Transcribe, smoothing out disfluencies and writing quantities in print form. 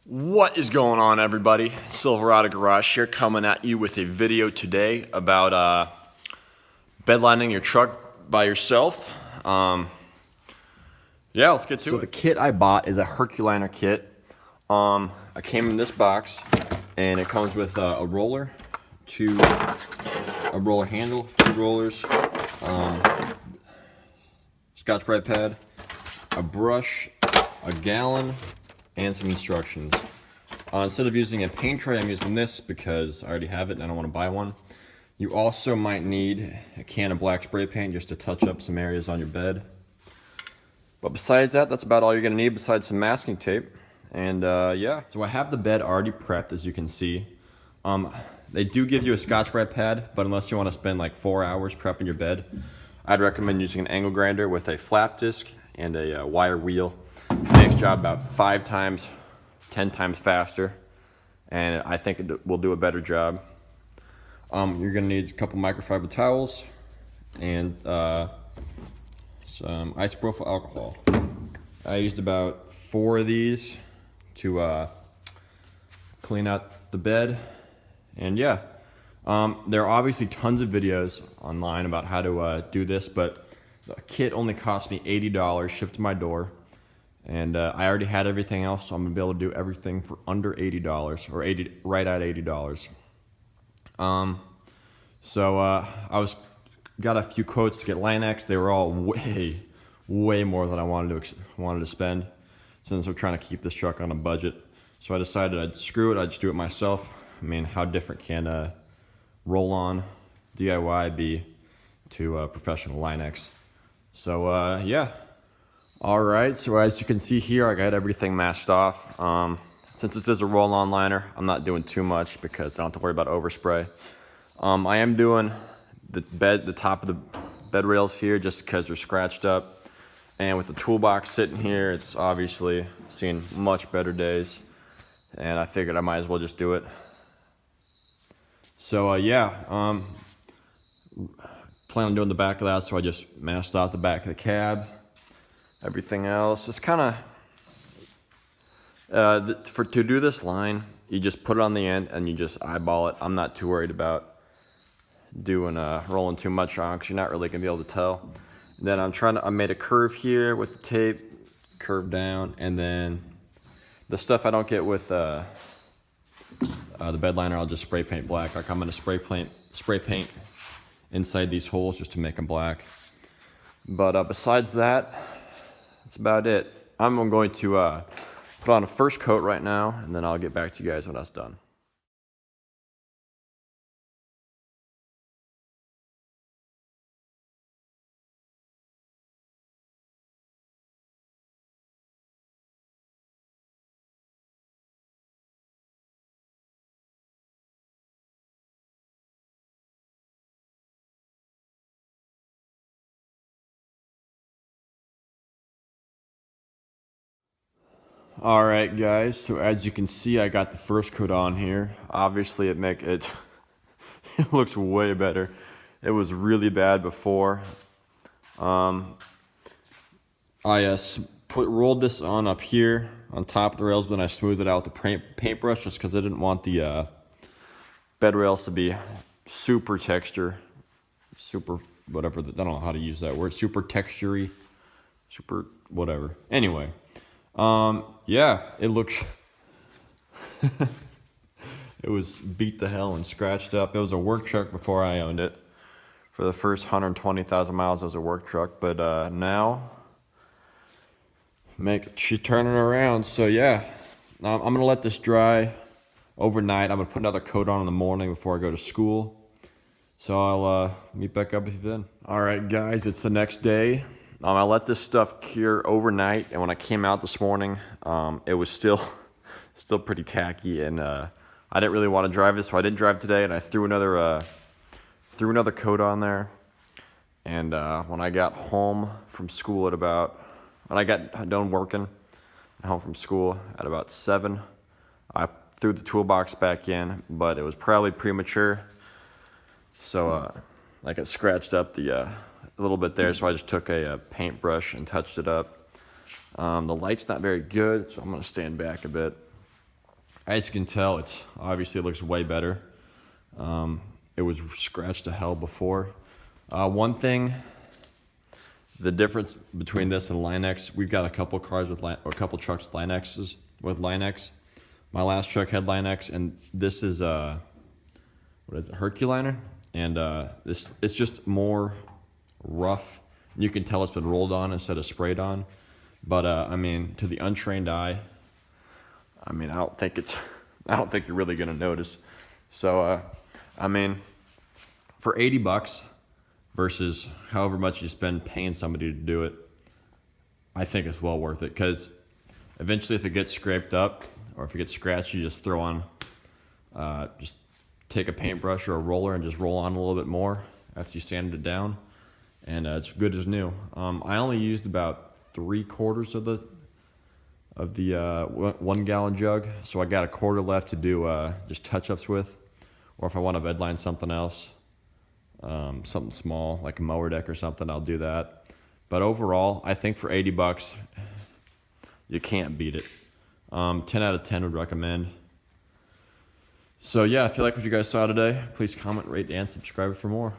What is going on, everybody? Silverado Garage here, coming at you with a video today about bedlining your truck by yourself. Yeah, let's get to it. So the kit I bought is a Herculiner kit. I came in this box, and it comes with a roller, a roller handle, 2 rollers, Scotch-Brite pad, a brush, a gallon, and some instructions. Instead of using a paint tray, I'm using this because I already have it and I don't want to buy one. You also might need a can of black spray paint just to touch up some areas on your bed. But besides that, that's about all you're going to need besides some masking tape. And yeah, so I have the bed already prepped, as you can see. They do give you a Scotch-Brite pad, but unless you want to spend like 4 hours prepping your bed, I'd recommend using an angle grinder with a flap disc and a wire wheel. It makes job about 5 times, 10 times faster, and I think it will do a better job. You're gonna need a couple microfiber towels and some isopropyl alcohol. I used about 4 of these to clean out the bed, and yeah, there are obviously tons of videos online about how to do this, but the kit only cost me $80 shipped to my door. And I already had everything else, so I'm gonna be able to do everything for under $80, or right at $80. Got a few quotes to get Line-X. They were all way more than I wanted to spend, since we're trying to keep this truck on a budget. So I decided I'd screw it. I'd just do it myself. I mean, how different can roll-on DIY be to professional Line-X? So yeah. Alright, so as you can see here, I got everything mashed off. Since this is a roll-on liner, I'm not doing too much because I don't have to worry about overspray. I am doing the top of the bed rails here just because they're scratched up. And with the toolbox sitting here, it's obviously seen much better days. And I figured I might as well just do it. So yeah, plan on doing the back of that, so I just mashed out the back of the cab. Everything else is kind of, to do this line, you just put it on the end and you just eyeball it. I'm not too worried about rolling too much on, because you're not really gonna be able to tell. And then I made a curve here with the tape, curve down, and then the stuff I don't get with the bed liner, I'll just spray paint black. Like I'm gonna spray paint inside these holes just to make them black. But besides that, that's about it. I'm going to put on a first coat right now, and then I'll get back to you guys when that's done. Alright guys, so as you can see, I got the first coat on here. Obviously it it looks way better. It was really bad before. I rolled this on up here on top of the rails, but then I smoothed it out with the paintbrush just because I didn't want the bed rails to be super whatever, I don't know how to use that word, super textury, super whatever. Anyway. Yeah, it looks, it was beat to hell and scratched up. It was a work truck before I owned it. For the first 120,000 miles, it was a work truck, but now, she's turning around. So yeah, I'm gonna let this dry overnight. I'm gonna put another coat on in the morning before I go to school. So I'll meet back up with you then. All right, guys, it's the next day. I let this stuff cure overnight, and when I came out this morning, it was still pretty tacky, and I didn't really want to drive it, so I didn't drive today, and I threw another coat on there. And when I got home from school when I got done working home from school at about 7, I threw the toolbox back in, but it was probably premature, so like it scratched up a little bit there, so I just took a paintbrush and touched it up. The light's not very good, so I'm going to stand back a bit. As you can tell, it looks way better. It was scratched to hell before. One thing, the difference between this and Line-X, we've got a couple cars with a couple trucks with Line-X. My last truck had Line-X, and this is what is it, Herculiner, and it's just more rough. You can tell it's been rolled on instead of sprayed on. But I mean, to the untrained eye, I mean, I don't think you're really gonna notice. So I mean, for $80 versus however much you spend paying somebody to do it, I think it's well worth it, because eventually if it gets scraped up or if it gets scratched, you just throw on, just take a paintbrush or a roller and just roll on a little bit more after you sanded it down, and it's good as new. I only used about 3/4 of the 1 gallon jug, so I got a quarter left to do just touch-ups with, or if I want to bedline something else, something small like a mower deck or something, I'll do that. But overall, I think for $80, you can't beat it. 10 out of 10 would recommend. So yeah, if you like what you guys saw today, please comment, rate, and subscribe for more.